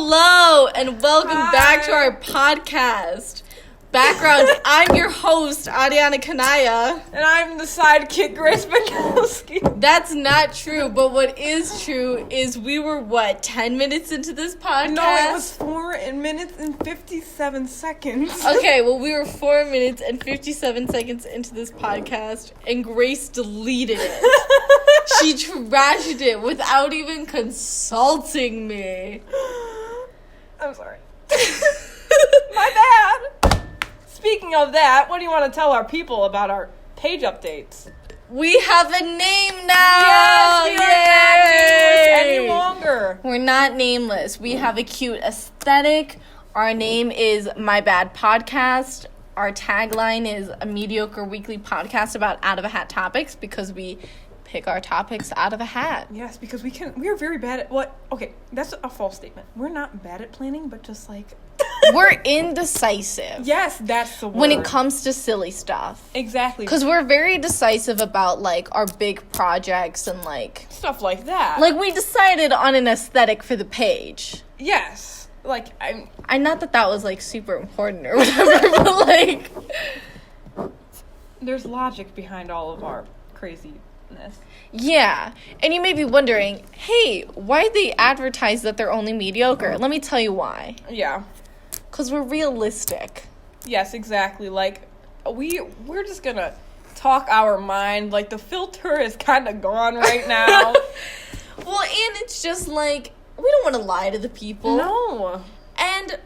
Hello, and welcome back to our podcast. Background, I'm your host, Ariana Kanaya. And I'm the sidekick, Grace Bukowski. That's not true, but what is true is we were, 10 minutes into this podcast? No, it was 4 minutes and 57 seconds. Okay, well, we were 4 minutes and 57 seconds into this podcast, and Grace deleted it. She trashed it without even consulting me. I'm sorry. My bad. Speaking of that, what do you want to tell our people about our page updates? We have a name now! Yes, we are not nameless any longer. We're not nameless. We have a cute aesthetic. Our name is My Bad Podcast. Our tagline is a mediocre weekly podcast about out-of-a-hat topics because we pick our topics out of a hat. Yes, because we are very bad at what? Okay, that's a false statement. We're not bad at planning, but just like... We're indecisive. Yes, that's the word. When it comes to silly stuff. Exactly. Because we're very decisive about, our big projects and, stuff like that. we decided on an aesthetic for the page. Yes. I not that was, super important or whatever, but, There's logic behind all of our craziness. Yeah. And you may be wondering, hey, why'd they advertise that they're only mediocre? Let me tell you why. Yeah. Because we're realistic. Yes, exactly. We're just gonna talk our mind. The filter is kind of gone right now. Well, and it's just we don't want to lie to the people. No. And,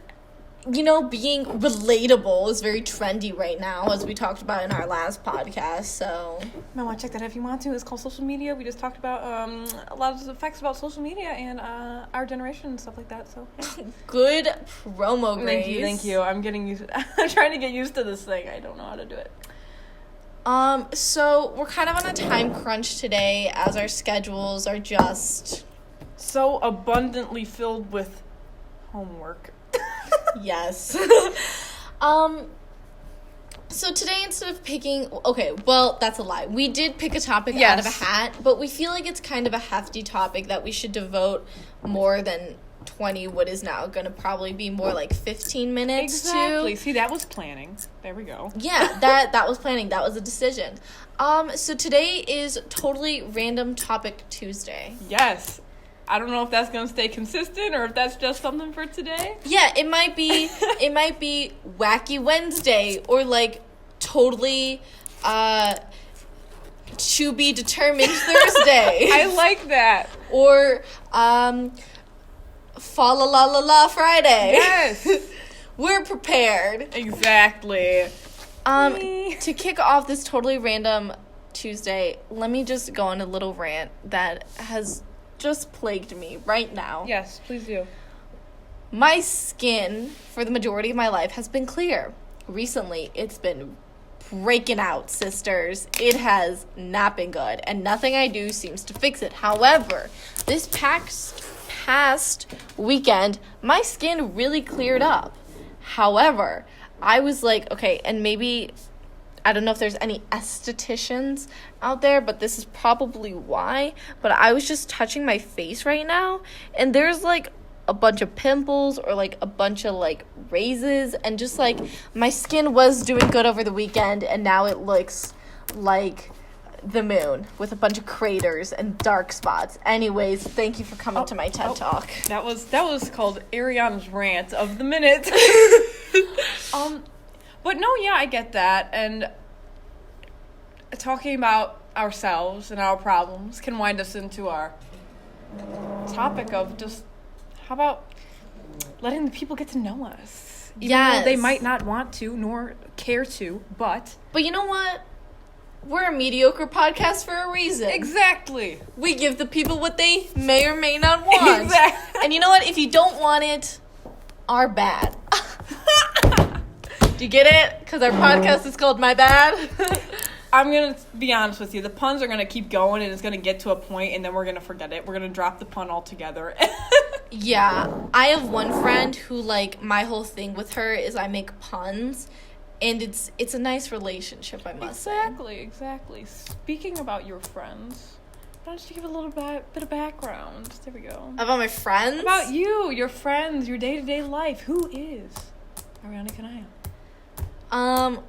being relatable is very trendy right now, as we talked about in our last podcast, so... You might want to check that out if you want to. It's called Social Media. We just talked about a lot of the facts about social media and our generation and stuff like that, so... Good promo, Grace. Thank you. I'm trying to get used to this thing. I don't know how to do it. So we're kind of on a time crunch today, as our schedules are just... so abundantly filled with homework. Yes. So today, instead of picking... Okay, well, that's a lie. We did pick a topic out of a hat, but we feel like it's kind of a hefty topic that we should devote more than 20, what is now going to probably be more 15 minutes Exactly. to. See, that was planning. There we go. Yeah, that was planning. That was a decision. So today is Totally Random Topic Tuesday. Yes. I don't know if that's going to stay consistent or if that's just something for today. Yeah, it might be Wacky Wednesday or totally to be determined Thursday. I like that. Or fa la la la la Friday. Yes. We're prepared. Exactly. To kick off this Totally Random Tuesday, let me just go on a little rant that has just plagued me right now. Yes, please do. My skin, for the majority of my life, has been clear. Recently, it's been breaking out, sisters. It has not been good, and nothing I do seems to fix it. However, this past weekend, my skin really cleared up. However, I was okay, and maybe... I don't know if there's any estheticians out there, but this is probably why. But I was just touching my face right now, and there's a bunch of pimples or a bunch of raises, and just my skin was doing good over the weekend, and now it looks like the moon with a bunch of craters and dark spots. Anyways, thank you for coming to my TED Talk. That was called Ariana's rant of the minute. But no, yeah, I get that, and talking about ourselves and our problems can wind us into our topic of just, how about letting the people get to know us? Even though they might not want to, nor care to, but... But you know what? We're a mediocre podcast for a reason. Exactly. We give the people what they may or may not want. Exactly. And you know what? If you don't want it, are bad. Do you get it? Because our podcast is called My Bad. I'm going to be honest with you. The puns are going to keep going, and it's going to get to a point, and then we're going to forget it. We're going to drop the pun altogether. Yeah. I have one friend who, my whole thing with her is I make puns, and it's a nice relationship, I must say. Exactly. Speaking about your friends, Why don't you give a little bit of background? There we go. About my friends? About you, your friends, your day-to-day life. Who is Ariana Kanaya?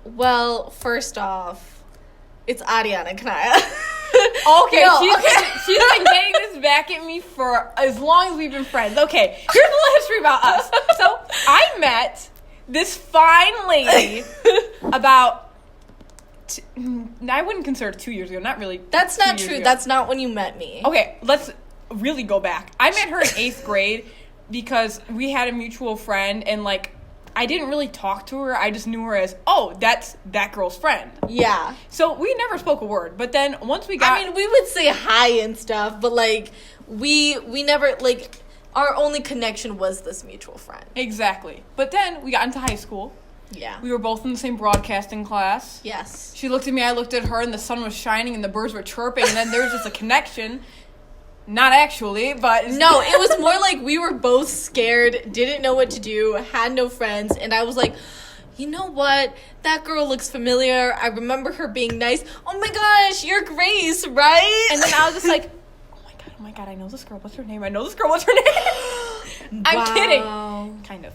Well, first off, it's Ariana Kanaya. Okay, no, she's been getting this back at me for as long as we've been friends. Okay, here's a little history about us. So, I met this fine lady about, I wouldn't consider it 2 years ago, not really. That's not true. That's not when you met me. Okay, let's really go back. I met her in 8th grade because we had a mutual friend, and, like, I didn't really talk to her. I just knew her as, oh, that's that girl's friend. Yeah. So we never spoke a word. But then once we got... I mean, we would say hi and stuff, but, like, we never, like, our only connection was this mutual friend. Exactly. But then we got into high school. Yeah. We were both in the same broadcasting class. Yes. She looked at me, I looked at her, and the sun was shining and the birds were chirping, and then there was just a connection. Not actually, but... No, it was more like we were both scared, didn't know what to do, had no friends, and I was like, you know what? That girl looks familiar. I remember her being nice. Oh my gosh, you're Grace, right? And then I was just like, oh my god, I know this girl. What's her name? What's her name? I'm kidding. Kind of.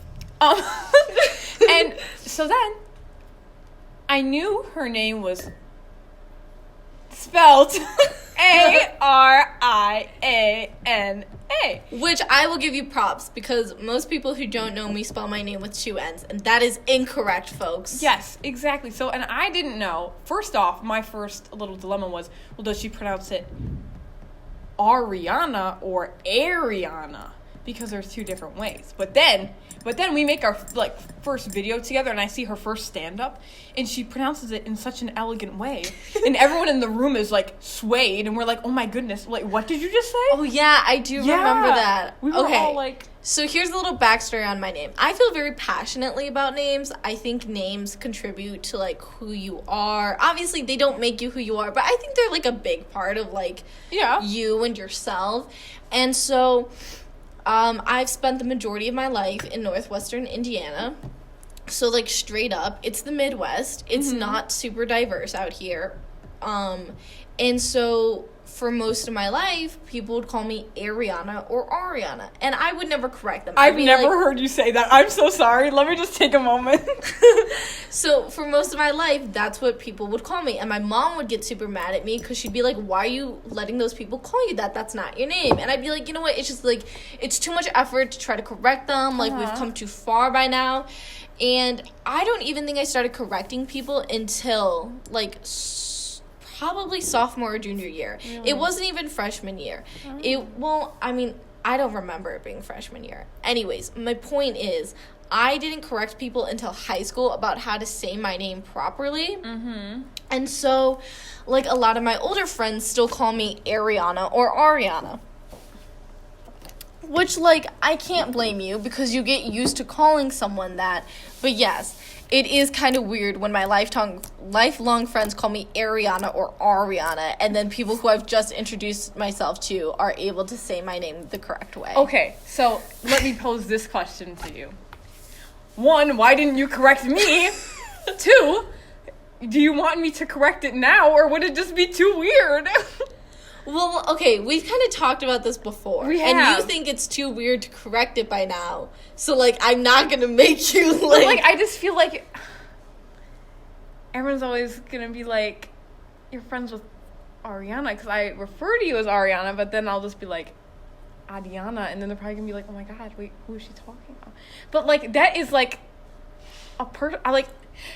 And so then, I knew her name was spelled... Ariana. Which I will give you props, because most people who don't know me spell my name with 2 N's, and that is incorrect, folks. Yes, exactly. So, and I didn't know. First off, my first little dilemma was, well, does she pronounce it Ariana or Ariana? Because there's 2 different ways. But then we make our, like, first video together, and I see her first stand-up, and she pronounces it in such an elegant way. And everyone in the room is, like, swayed, and we're like, oh my goodness, like, what did you just say? Oh, yeah, I do remember that. We were all, like... So here's a little backstory on my name. I feel very passionately about names. I think names contribute to, like, who you are. Obviously, they don't make you who you are, but I think they're, like, a big part of, like, you and yourself. And so... I've spent the majority of my life in northwestern Indiana. So, like, straight up, it's the Midwest. It's not super diverse out here. And so, for most of my life, people would call me Ariana or Ariana. And I would never correct them. I've never heard you say that. I'm so sorry. Let me just take a moment. So, for most of my life, that's what people would call me. And my mom would get super mad at me because she'd be like, why are you letting those people call you that? That's not your name. And I'd be like, you know what? It's just, like, it's too much effort to try to correct them. Like, we've come too far by now. And I don't even think I started correcting people until, like, probably sophomore or junior year. Really? It wasn't even freshman year. I don't remember it being freshman year. Anyways, my point is, I didn't correct people until high school about how to say my name properly. And so, like, a lot of my older friends still call me Ariana or Ariana. Which, like, I can't blame you because you get used to calling someone that. But yes, it is kind of weird when my lifelong friends call me Ariana or Ariana, and then people who I've just introduced myself to are able to say my name the correct way. Okay, so let me pose this question to you. 1, why didn't you correct me? 2, do you want me to correct it now, or would it just be too weird? Well, okay, we've kind of talked about this before. We have. And you think it's too weird to correct it by now. So, like, I'm not going to make you, like... But, like, I just feel like everyone's always going to be like, you're friends with Ariana, because I refer to you as Ariana, but then I'll just be like, Adiana, and then they're probably going to be like, oh my god, wait, who is she talking about? But, like, that is, like,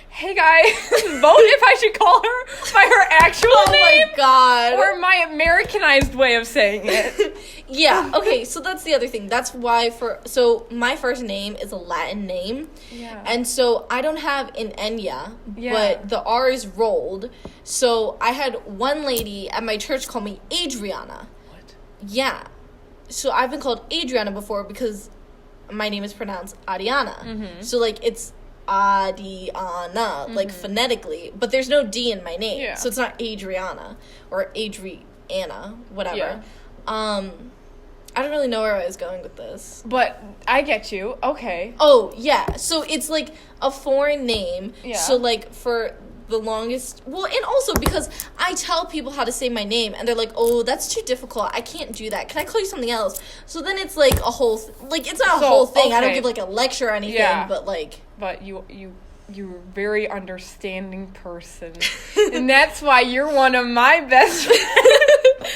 hey guys, vote if I should call her by her actual name. Oh my god. Or my Americanized way of saying it. Yeah, okay, so that's the other thing. That's why so my first name is a Latin name. Yeah. And so I don't have an Enya, but the R is rolled. So I had one lady at my church call me Adriana. What? Yeah. So I've been called Adriana before because my name is pronounced Ariana. So, like, it's Adiana, like, phonetically, but there's no D in my name, so it's not Adriana or Adriana, whatever. Yeah. I don't really know where I was going with this, but I get you. Okay. Oh yeah, so it's like a foreign name. Yeah. So, like, for the longest... Well, and also because I tell people how to say my name, and they're like, oh, that's too difficult. I can't do that. Can I call you something else? So then it's, like, a whole... Like, it's not a whole thing. Okay. I don't give, like, a lecture or anything, but, like... But you're a very understanding person. And that's why you're one of my best friends.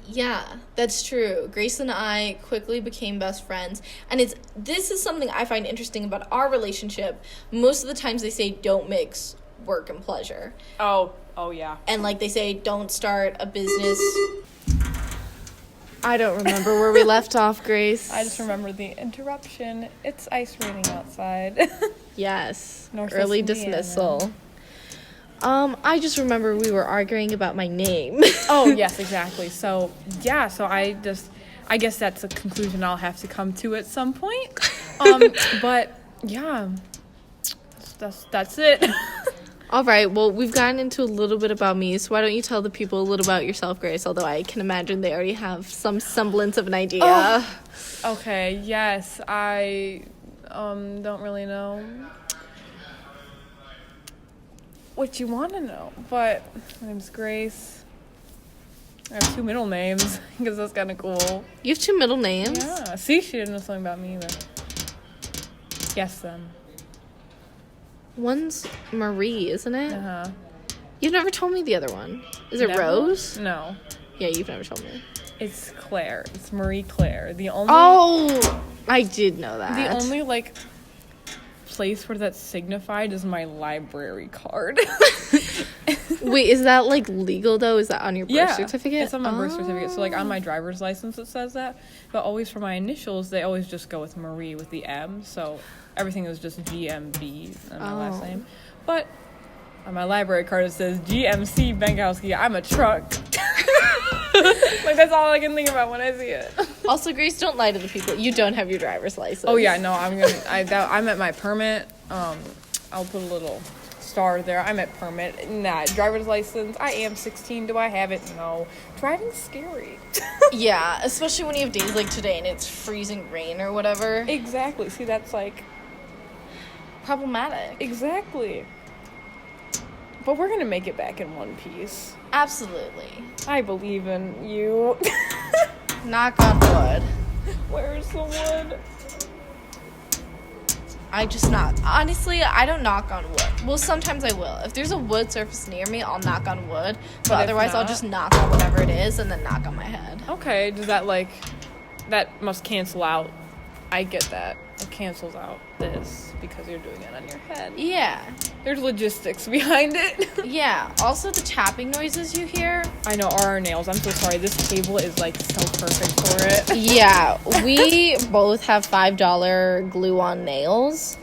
Yeah, that's true. Grace and I quickly became best friends. And this is something I find interesting about our relationship. Most of the times they say don't mix work and pleasure. Oh, yeah. And, like, they say don't start a business... I don't remember where we left off, Grace. I just remember the interruption. It's ice raining outside. Yes. Northwest Early Indiana. dismissal. I just remember we were arguing about my name. Oh, yes, exactly. So, yeah, I guess that's a conclusion I'll have to come to at some point. But, yeah, that's it. All right, well, we've gotten into a little bit about me, so why don't you tell the people a little about yourself, Grace, although I can imagine they already have some semblance of an idea. Oh. Okay, yes, I don't really know what you want to know, but my name's Grace. I have 2 middle names, because that's kind of cool. You have 2 middle names? Yeah, see, she didn't know something about me either. Guess them. One's Marie, isn't it? Uh-huh. You've never told me the other one. Is it Rose? No. Yeah, you've never told me. It's Claire. It's Marie Claire. The only... Oh! I did know that. The only, like, place where that's signified is my library card. Wait, is that, like, legal, though? Is that on your birth certificate? It's on my birth certificate. So, like, on my driver's license it says that. But always for my initials, they always just go with Marie with the M. So everything is just GMB in my last name. But on my library card it says GMC Bengowski. I'm a truck. Like, that's all I can think about when I see it. Also, Grace, don't lie to the people. You don't have your driver's license. Oh, yeah, no, I'm at my permit. I'll put a little star there. I'm at permit. Nah, driver's license. I am 16. Do I have it? No. Driving's scary. Yeah, especially when you have days like today and it's freezing rain or whatever. Exactly. See, that's, like... problematic. Exactly. But we're gonna make it back in one piece. Absolutely. I believe in you. Knock on wood. Where's the wood? I just knock. Honestly, I don't knock on wood. Well, sometimes I will. If there's a wood surface near me, I'll knock on wood. But otherwise, I'll just knock on whatever it is and then knock on my head. Okay, does that, like... That must cancel out. I get that. It cancels out this because you're doing it on your head. Yeah. There's logistics behind it. Yeah. Also, the tapping noises you hear. I know, are our nails. I'm so sorry. This table is, like, so perfect for it. Yeah. We both have $5 glue-on nails.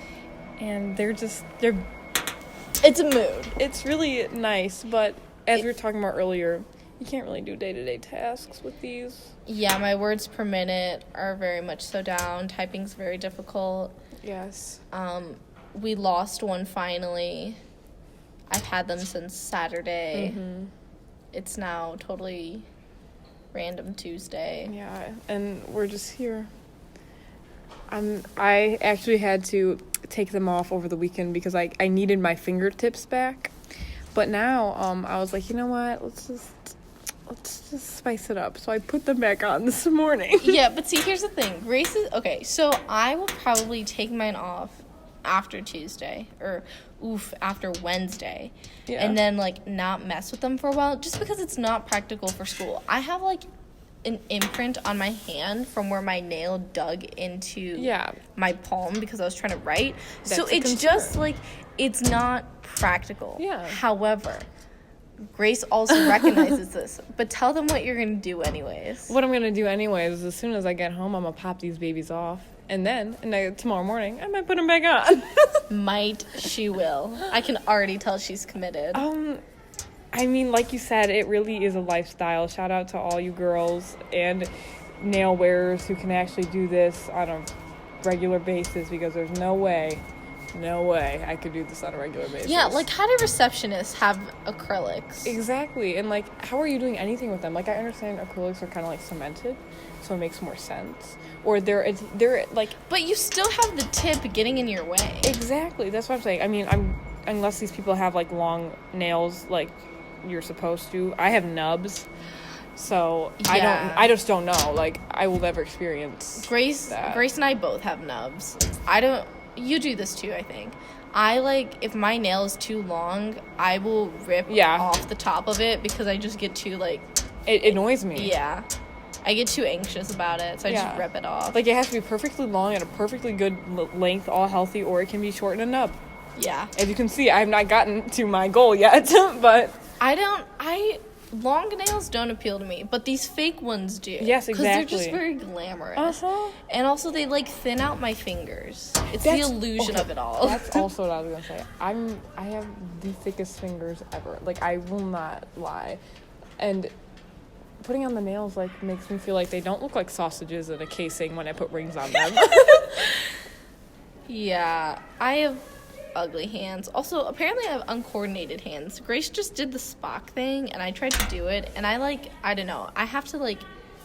And they're... It's a mood. It's really nice, but as we were talking about earlier, you can't really do day-to-day tasks with these. Yeah, my words per minute are very much so down. Typing's very difficult. Yes. We lost one finally. I've had them since Saturday. Mm-hmm. It's now totally random Tuesday. Yeah, and we're just here. I actually had to take them off over the weekend because I needed my fingertips back. But now I was like, you know what? Let's just spice it up. So I put them back on this morning. Yeah, but see, here's the thing. Grace is... Okay, so I will probably take mine off after Tuesday. Or, after Wednesday. Yeah. And then, like, not mess with them for a while. Just because it's not practical for school. I have, like, an imprint on my hand from where my nail dug into my palm because I was trying to write. So it's just, like, it's not practical. Yeah. However... Grace also recognizes this, but tell them what you're going to do anyways. What I'm going to do anyways is as soon as I get home, I'm going to pop these babies off. And then, tomorrow morning, I might put them back on. Might she will. I can already tell she's committed. I mean, like you said, it really is a lifestyle. Shout out to all you girls and nail wearers who can actually do this on a regular basis because there's no way I could do this on a regular basis. Yeah, like, how do receptionists have acrylics? Exactly. And, like, how are you doing anything with them? Like, I understand acrylics are kind of, like, cemented, so it makes more sense. Or they're like... But you still have the tip getting in your way. Exactly. That's what I'm saying. I mean, unless these people have, like, long nails, like, you're supposed to. I have nubs. So, Yeah. I just don't know. Like, I will never experience Grace that. Grace and I both have nubs. You do this too, I think. If my nail is too long, I will rip off the top of it because I just get too, like... It annoys me. Yeah. I get too anxious about it, so I just rip it off. Like, it has to be perfectly long and a perfectly good length, all healthy, or it can be short and a nub. Yeah. As you can see, I have not gotten to my goal yet, but... Long nails don't appeal to me, but these fake ones do. Yes, exactly. Because they're just very glamorous. Uh-huh. And also, they, like, thin out my fingers. It's the illusion of it all. That's also what I was going to say. I have the thickest fingers ever. Like, I will not lie. And putting on the nails, like, makes me feel like they don't look like sausages in a casing when I put rings on them. Yeah, I have ugly hands. Also, apparently I have uncoordinated hands. Grace just did the Spock thing, and I tried to do it, and I don't know. I have to, like,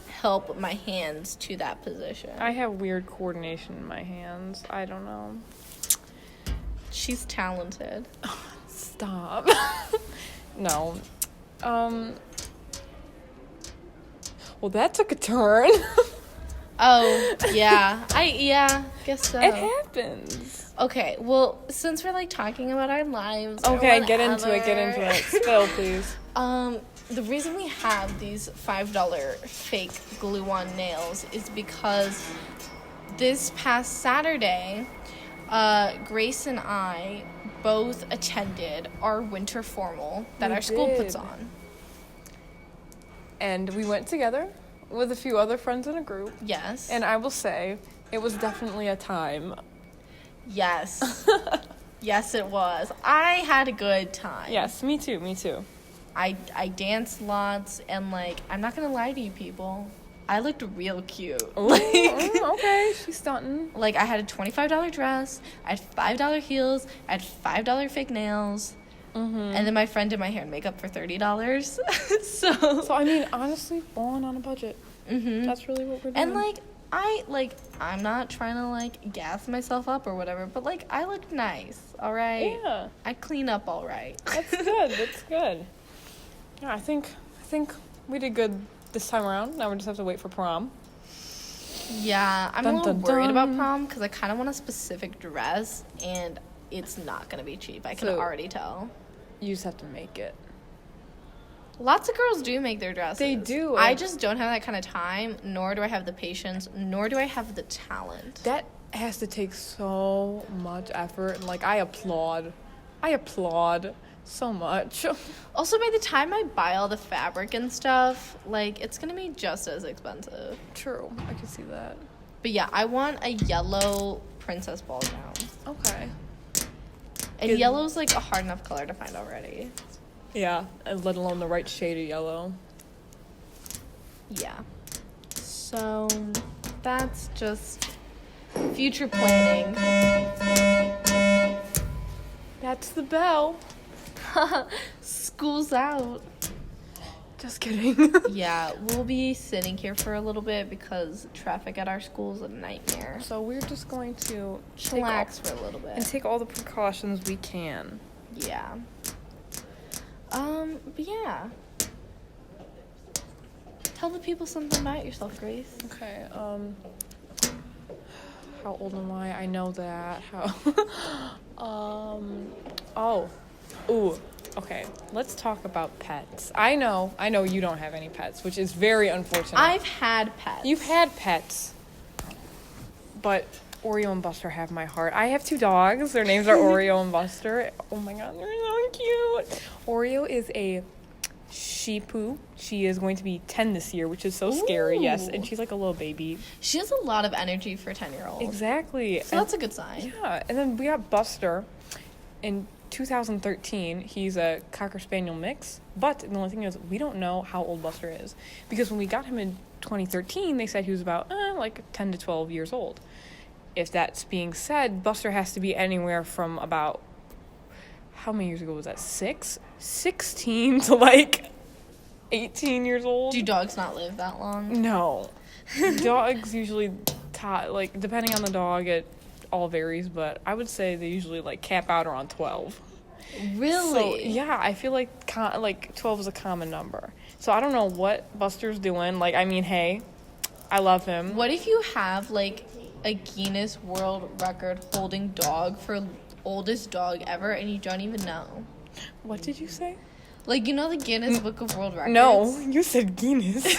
help my hands to that position. I have weird coordination in my hands. I don't know. She's talented. Stop. No. Well, that took a turn. Oh, yeah. Guess so. It happens. Okay, well, since we're, like, talking about our lives... Okay, get into it. Spill, please. The reason we have these $5 fake glue-on nails is because this past Saturday, Grace and I both attended our winter formal that our school puts on. And we went together with a few other friends in a group. Yes. And I will say, it was definitely a time. Yes. Yes, it was. I had a good time. Yes, me too. I danced lots, and, like, I'm not gonna lie to you people, I looked real cute. Okay, she's stunting. Like, I had a $25 dress, I had $5 heels, I had $5 fake nails, and then my friend did my hair and makeup for $30. So I mean, honestly, falling on a budget. That's really what we're doing. And, I'm not trying to, like, gas myself up or whatever, but, like, I look nice, all right? Yeah. I clean up all right. That's good. Yeah, I think we did good this time around. Now we just have to wait for prom. Yeah, I'm a little worried about prom because I kind of want a specific dress, and it's not going to be cheap. I can already tell. You just have to make it. Lots of girls do make their dresses. They do. I just don't have that kind of time, nor do I have the patience, nor do I have the talent. That has to take so much effort, and, like, I applaud so much. Also, by the time I buy all the fabric and stuff, like, it's gonna be just as expensive. True, I can see that. But yeah, I want a yellow princess ball gown. Okay. And yellow's, like, a hard enough color to find already. Yeah, let alone the right shade of yellow. Yeah. So, that's just future planning. That's the bell. School's out. Just kidding. Yeah, we'll be sitting here for a little bit because traffic at our school is a nightmare. So we're just going to chillax for a little bit and take all the precautions we can. Yeah. But yeah. Tell the people something about yourself, Grace. Okay, how old am I? I know that. Okay, let's talk about pets. I know you don't have any pets, which is very unfortunate. I've had pets. You've had pets. But Oreo and Buster have my heart. I have 2 dogs. Their names are Oreo and Buster. Oh my god, they're so cute. Oreo is a Shih Tzu. She is going to be 10 this year, which is so scary. Yes, and she's like a little baby. She has a lot of energy for a 10-year-old. Exactly. So that's a good sign. Yeah, and then we got Buster in 2013. He's a Cocker Spaniel mix, but the only thing is we don't know how old Buster is because when we got him in 2013, they said he was about like 10 to 12 years old. If that's being said, Buster has to be anywhere from about, how many years ago was that? 16 to like 18 years old. Do dogs not live that long? No. Dogs usually, like, depending on the dog, it all varies, but I would say they usually, like, cap out around 12. Really? So, yeah, I feel like 12 is a common number. So I don't know what Buster's doing. Like, I mean, hey, I love him. What if you have, like, a Guinness World Record holding dog for oldest dog ever and you don't even know? What did you say? Like, you know the Guinness Book of World Records? No, you said Guinness.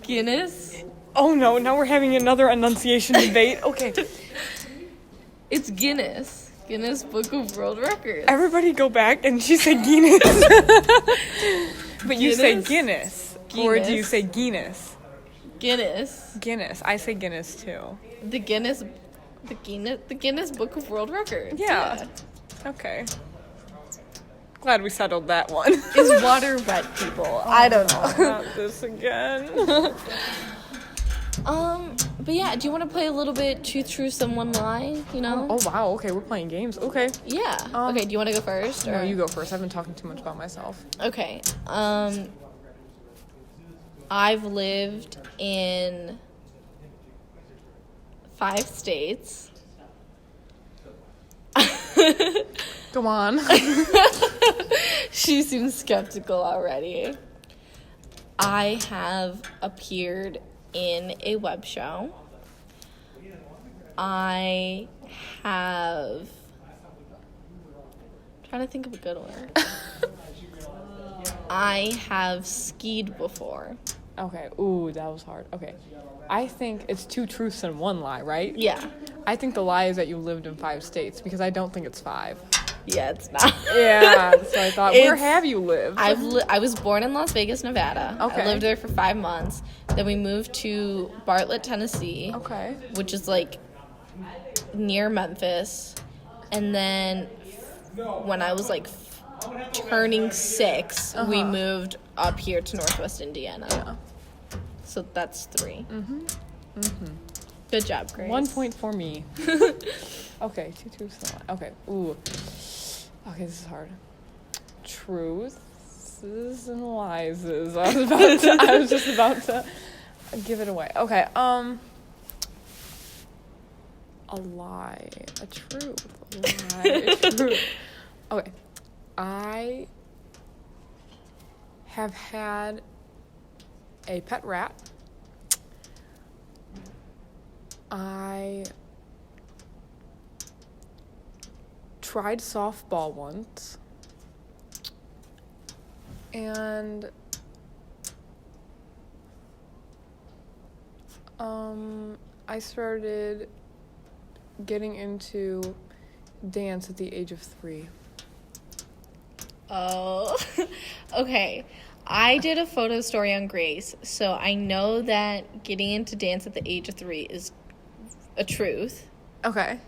Guinness? Oh, no, now we're having another enunciation debate. Okay. It's Guinness. Guinness Book of World Records. Everybody go back, and she said Guinness. But you say Guinness. Or do you say Guinness? Guinness. Guinness. I say Guinness, too. The Guinness Book of World Records. Yeah. Okay. Glad we settled that one. Is water wet, people? I don't know. Not this again. But yeah, do you want to play a little bit Truth, Someone Lie, you know? Oh, wow. Okay, we're playing games. Okay. Yeah. Okay, do you want to go first? Or? No, you go first. I've been talking too much about myself. Okay. I've lived in 5 states. Go on. She seems skeptical already. I have appeared in a web show. I have... I'm trying to think of a good one. I have skied before. Okay. Ooh, that was hard. Okay. I think it's 2 truths and 1 lie, right? Yeah. I think the lie is that you lived in 5 states because I don't think it's 5. Yeah, it's not. Yeah, so I thought, where have you lived? I was born in Las Vegas, Nevada. Okay. I lived there for 5 months. Then we moved to Bartlett, Tennessee. Okay. Which is like near Memphis. And then when I was like turning 6, we moved up here to Northwest Indiana. Yeah. So that's 3. Mm-hmm. Good job, Grace. 1 point for me. Okay, 2 truths and a lie. Okay, ooh. Okay, this is hard. Truths and lies. I was just about to give it away. Okay, a lie, a truth, a lie, a truth. Okay, I have had a pet rat. I tried softball once, and I started getting into dance at the age of 3. Oh, okay. I did a photo story on Grace, so I know that getting into dance at the age of 3 is a truth. Okay.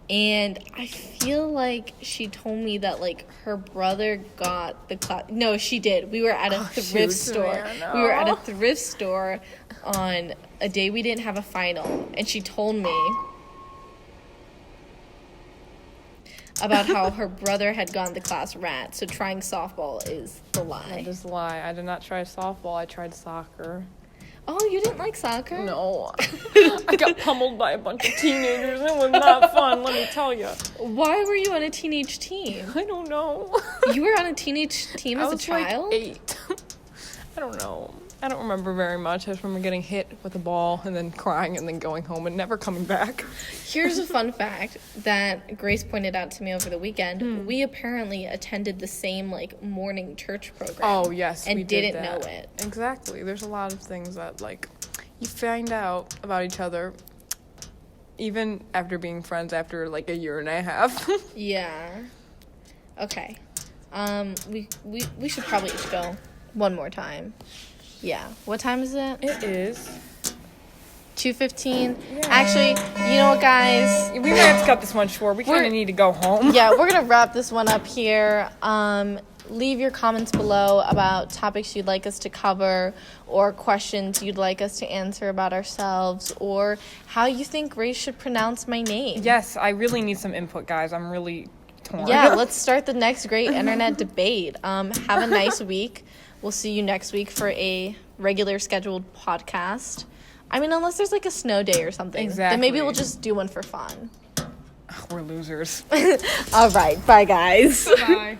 And I feel like she told me that, like, her brother got the class. No, she did. We were at a thrift store. Man, no. We were at a thrift store on a day we didn't have a final. And she told me about how her brother had gone to class rat. So trying softball is the lie. That is a lie. I did not try softball. I tried soccer. Oh, you didn't like soccer? No. I got pummeled by a bunch of teenagers. It was not fun, let me tell you. Why were you on a teenage team? I don't know. You were on a teenage team as a child? I was like 8. I don't know. I don't remember very much. I just remember getting hit with a ball and then crying and then going home and never coming back. Here's a fun fact that Grace pointed out to me over the weekend. We apparently attended the same, like, morning church program. Oh, yes, and we did didn't that. know it. Exactly. There's a lot of things that, like, you find out about each other even after being friends after, like, 1.5 years. Yeah. Okay. We should probably each go one more time. Yeah. What time is it? It is 2:15. Yeah. Actually, you know what, guys? We might have to cut this one short. We kind of need to go home. Yeah, we're going to wrap this one up here. Leave your comments below about topics you'd like us to cover or questions you'd like us to answer about ourselves or how you think Grace should pronounce my name. Yes, I really need some input, guys. I'm really torn. Yeah, let's start the next great internet debate. Have a nice week. We'll see you next week for a regular scheduled podcast. I mean, unless there's like a snow day or something. Exactly. Then maybe we'll just do one for fun. We're losers. All right. Bye, guys. Bye.